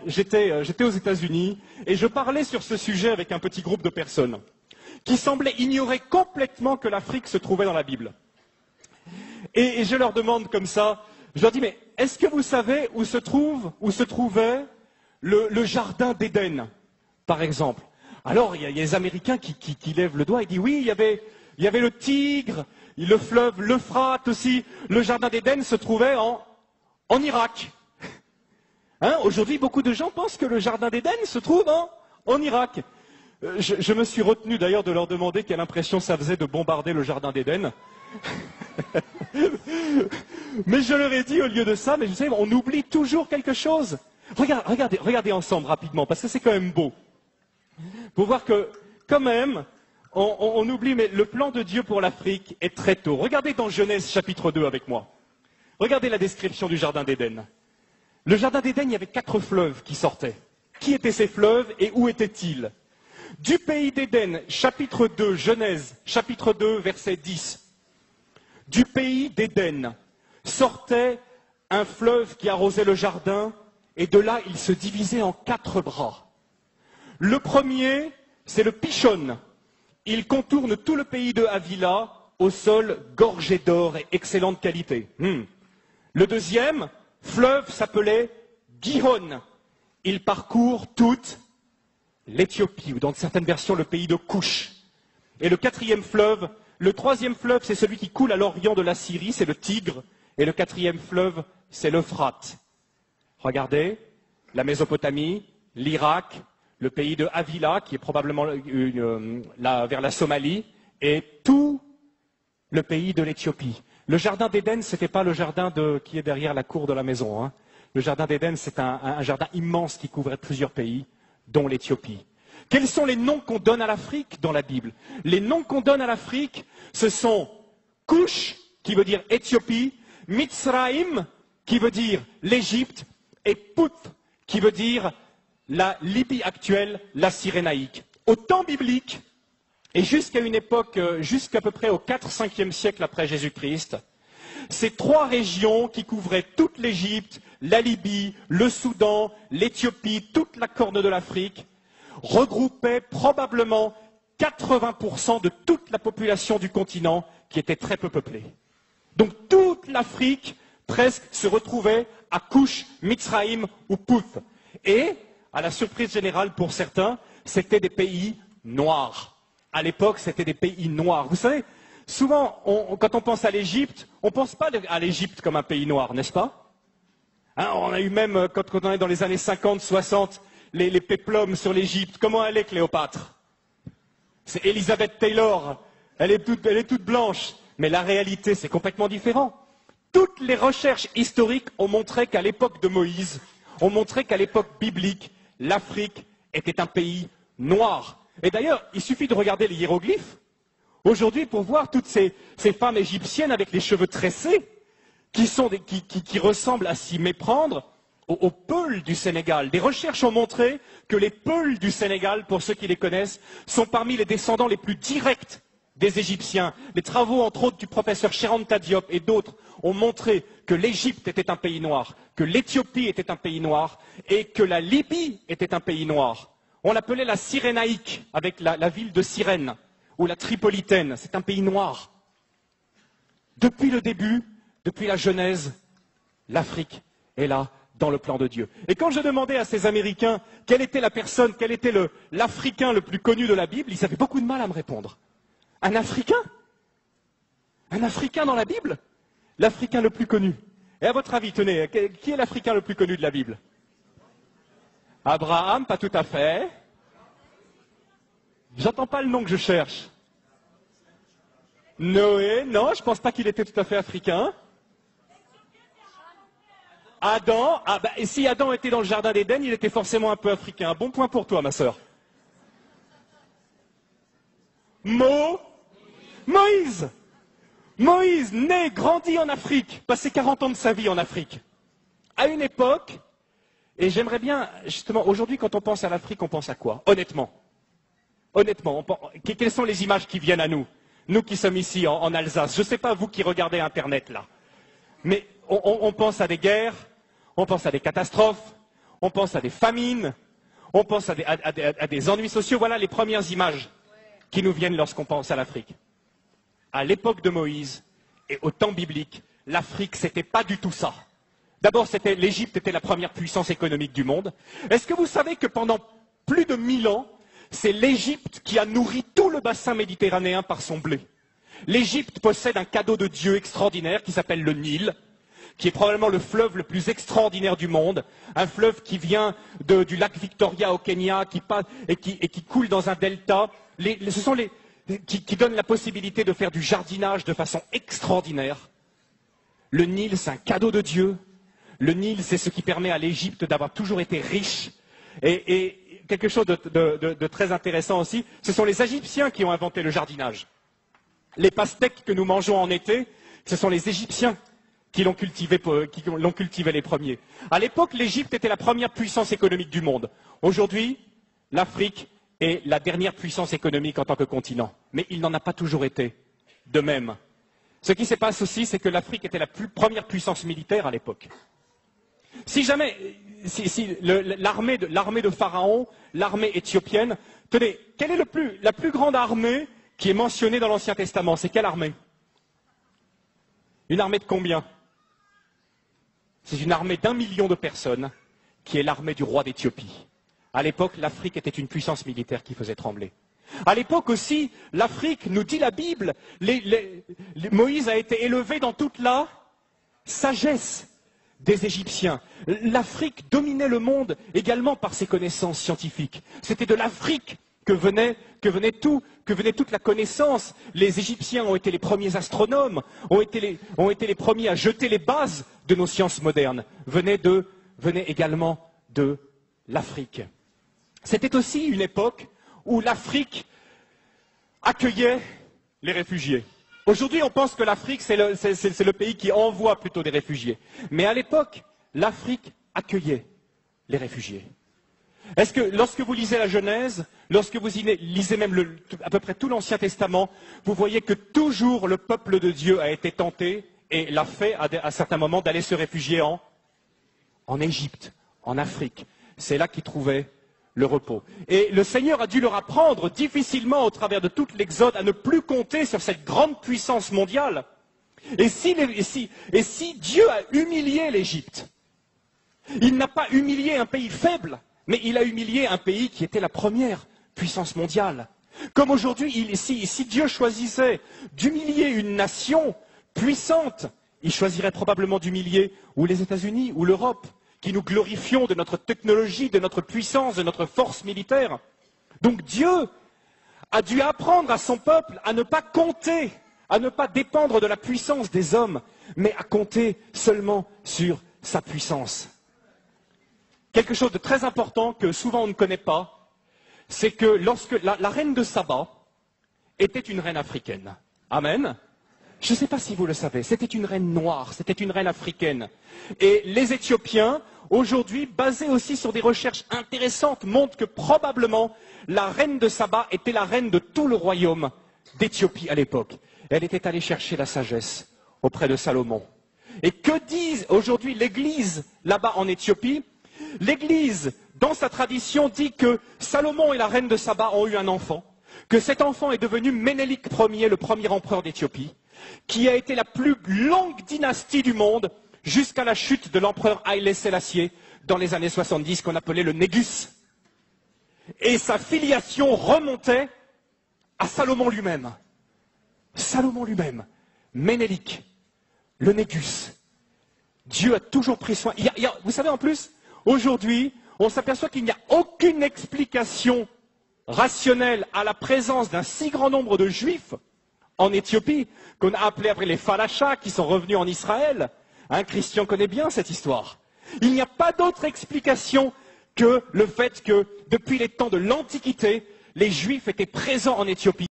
j'étais aux États-Unis et je parlais sur ce sujet avec un petit groupe de personnes qui semblaient ignorer complètement que l'Afrique se trouvait dans la Bible. Et je leur demande comme ça, je leur dis, mais est-ce que vous savez où se trouvait le jardin d'Éden, par exemple? Alors, il y a les Américains qui lèvent le doigt et disent, oui, il y avait le Tigre, le fleuve, l'Euphrate aussi. Le jardin d'Éden se trouvait en Irak. Hein, aujourd'hui, beaucoup de gens pensent que le jardin d'Éden se trouve en Irak. Je me suis retenu d'ailleurs de leur demander quelle impression ça faisait de bombarder le jardin d'Éden. Mais je leur ai dit au lieu de ça, mais vous savez, on oublie toujours quelque chose. Regardez ensemble rapidement, parce que c'est quand même beau. Pour voir que, quand même, on oublie, mais le plan de Dieu pour l'Afrique est très tôt. Regardez dans Genèse chapitre 2 avec moi. Regardez la description du jardin d'Éden. Le jardin d'Éden, il y avait 4 fleuves qui sortaient. Qui étaient ces fleuves et où étaient-ils? Du pays d'Éden, chapitre 2, Genèse, chapitre 2, verset 10. Du pays d'Éden sortait un fleuve qui arrosait le jardin, et de là, il se divisait en 4 bras. Le premier, c'est le Pishon. Il contourne tout le pays de Havila, au sol gorgé d'or et excellente qualité. Le deuxième fleuve s'appelait Gihon. Il parcourt toute l'Éthiopie, ou dans certaines versions, le pays de Couche. Et le troisième fleuve, c'est celui qui coule à l'orient de la Syrie, c'est le Tigre. Et le 4e fleuve, c'est l'Euphrate. Regardez, la Mésopotamie, l'Irak, le pays de Havila, qui est probablement vers la Somalie, et tout le pays de l'Éthiopie. Le jardin d'Éden, ce n'était pas le jardin qui est derrière la cour de la maison. Hein. Le jardin d'Éden, c'est un jardin immense qui couvrait plusieurs pays, dont l'Éthiopie. Quels sont les noms qu'on donne à l'Afrique dans la Bible? Les noms qu'on donne à l'Afrique, ce sont Couche, qui veut dire Éthiopie, Mitzraïm, qui veut dire l'Égypte, et Put, qui veut dire la Libye actuelle, la Cyrénaïque. Au temps biblique, et jusqu'à une époque, jusqu'à peu près au 4-5e siècle après Jésus-Christ, ces 3 régions qui couvraient toute l'Égypte, la Libye, le Soudan, l'Éthiopie, toute la corne de l'Afrique, regroupaient probablement 80% de toute la population du continent qui était très peu peuplée. Donc toute l'Afrique, presque, se retrouvait à Couche, Mitzraïm ou Pouth. Et, à la surprise générale pour certains, c'était des pays noirs. À l'époque, c'était des pays noirs. Vous savez, souvent, quand on pense à l'Égypte, on ne pense pas à l'Égypte comme un pays noir, n'est-ce pas? Hein, on a eu même, quand on est dans les années 50, 60, les péplums sur l'Égypte. Comment elle est, Cléopâtre? C'est Elizabeth Taylor. Elle est toute blanche. Mais la réalité, c'est complètement différent. Toutes les recherches historiques ont montré qu'à l'époque de Moïse, ont montré qu'à l'époque biblique, l'Afrique était un pays noir. Et d'ailleurs, il suffit de regarder les hiéroglyphes aujourd'hui pour voir toutes ces femmes égyptiennes avec les cheveux tressés qui ressemblent à s'y méprendre aux Peuls du Sénégal. Des recherches ont montré que les Peuls du Sénégal, pour ceux qui les connaissent, sont parmi les descendants les plus directs des Égyptiens. Les travaux, entre autres, du professeur Cheranta Diop et d'autres ont montré que l'Égypte était un pays noir, que l'Éthiopie était un pays noir et que la Libye était un pays noir. On l'appelait la Cyrénaïque, avec la ville de Cyrène, ou la Tripolitaine. C'est un pays noir. Depuis le début, depuis la Genèse, l'Afrique est là dans le plan de Dieu. Et quand je demandais à ces Américains quelle était la personne, quel était l'Africain le plus connu de la Bible, ils avaient beaucoup de mal à me répondre. Un Africain? Un Africain dans la Bible? L'Africain le plus connu. Et à votre avis, tenez, qui est l'Africain le plus connu de la Bible? Abraham, pas tout à fait. J'entends pas le nom que je cherche. Noé, non, je pense pas qu'il était tout à fait africain. Adam, et si Adam était dans le jardin d'Éden, il était forcément un peu africain. Bon point pour toi, ma sœur. Moïse. Moïse, né, grandi en Afrique, passé 40 ans de sa vie en Afrique. À une époque, et j'aimerais bien, justement, aujourd'hui, quand on pense à l'Afrique, on pense à quoi? Honnêtement, quelles sont les images qui viennent à nous? Nous qui sommes ici en Alsace. Je ne sais pas vous qui regardez Internet là. Mais on pense à des guerres, on pense à des catastrophes, on pense à des famines, on pense à des ennuis sociaux. Voilà les premières images qui nous viennent lorsqu'on pense à l'Afrique. À l'époque de Moïse et au temps biblique, l'Afrique, c'était pas du tout ça. D'abord, l'Égypte était la première puissance économique du monde. Est-ce que vous savez que pendant plus de 1000 ans, c'est l'Égypte qui a nourri tout le bassin méditerranéen par son blé? L'Égypte possède un cadeau de Dieu extraordinaire qui s'appelle le Nil, qui est probablement le fleuve le plus extraordinaire du monde, un fleuve qui vient du lac Victoria au Kenya, qui coule dans un delta. Qui donne la possibilité de faire du jardinage de façon extraordinaire. Le Nil, c'est un cadeau de Dieu. Le Nil, c'est ce qui permet à l'Égypte d'avoir toujours été riche. Et quelque chose de très intéressant aussi, ce sont les Égyptiens qui ont inventé le jardinage. Les pastèques que nous mangeons en été, ce sont les Égyptiens qui l'ont cultivé les premiers. À l'époque, l'Égypte était la première puissance économique du monde. Aujourd'hui, l'Afrique est la dernière puissance économique en tant que continent. Mais il n'en a pas toujours été de même. Ce qui se passe aussi, c'est que l'Afrique était la première puissance militaire à l'époque. Si l'armée de Pharaon, l'armée éthiopienne, tenez, quelle est la plus grande armée qui est mentionnée dans l'Ancien Testament? C'est quelle armée? Une armée de combien? C'est une armée d'1 million de personnes qui est l'armée du roi d'Éthiopie. À l'époque, l'Afrique était une puissance militaire qui faisait trembler. À l'époque aussi, l'Afrique, nous dit la Bible, Moïse a été élevé dans toute la sagesse des Égyptiens. L'Afrique dominait le monde également par ses connaissances scientifiques. C'était de l'Afrique que venait toute la connaissance. Les Égyptiens ont été les premiers astronomes, ont été les premiers à jeter les bases de nos sciences modernes. Venait également de l'Afrique. C'était aussi une époque où l'Afrique accueillait les réfugiés. Aujourd'hui, on pense que l'Afrique, c'est le pays qui envoie plutôt des réfugiés. Mais à l'époque, l'Afrique accueillait les réfugiés. Est-ce que lorsque vous lisez la Genèse, lorsque vous lisez même à peu près tout l'Ancien Testament, vous voyez que toujours le peuple de Dieu a été tenté et l'a fait à certains moments d'aller se réfugier en Égypte, en Afrique. C'est là qu'ils trouvaient le repos. Et le Seigneur a dû leur apprendre difficilement au travers de toute l'Exode à ne plus compter sur cette grande puissance mondiale. Et si Dieu a humilié l'Égypte, il n'a pas humilié un pays faible, mais il a humilié un pays qui était la première puissance mondiale. Comme aujourd'hui, si Dieu choisissait d'humilier une nation puissante, il choisirait probablement d'humilier ou les États-Unis ou l'Europe, qui nous glorifions de notre technologie, de notre puissance, de notre force militaire. Donc Dieu a dû apprendre à son peuple à ne pas compter, à ne pas dépendre de la puissance des hommes, mais à compter seulement sur sa puissance. Quelque chose de très important que souvent on ne connaît pas, c'est que lorsque la reine de Saba était une reine africaine. Amen. Je ne sais pas si vous le savez, c'était une reine noire, c'était une reine africaine. Et les Éthiopiens, aujourd'hui, basés aussi sur des recherches intéressantes, montrent que probablement la reine de Saba était la reine de tout le royaume d'Éthiopie à l'époque. Elle était allée chercher la sagesse auprès de Salomon. Et que dit aujourd'hui l'Église là-bas en Éthiopie? L'Église, dans sa tradition, dit que Salomon et la reine de Saba ont eu un enfant, que cet enfant est devenu Ménélik Ier, le premier empereur d'Éthiopie, qui a été la plus longue dynastie du monde jusqu'à la chute de l'empereur Haïlé Sélassié dans les années 70, qu'on appelait le Négus. Et sa filiation remontait à Salomon lui-même. Salomon lui-même, Ménélik, le Négus. Dieu a toujours pris soin. Vous savez, en plus, aujourd'hui, on s'aperçoit qu'il n'y a aucune explication rationnelle à la présence d'un si grand nombre de Juifs en Éthiopie, qu'on a appelé après les Falachas, qui sont revenus en Israël. Christian connaît bien cette histoire. Il n'y a pas d'autre explication que le fait que, depuis les temps de l'Antiquité, les Juifs étaient présents en Éthiopie.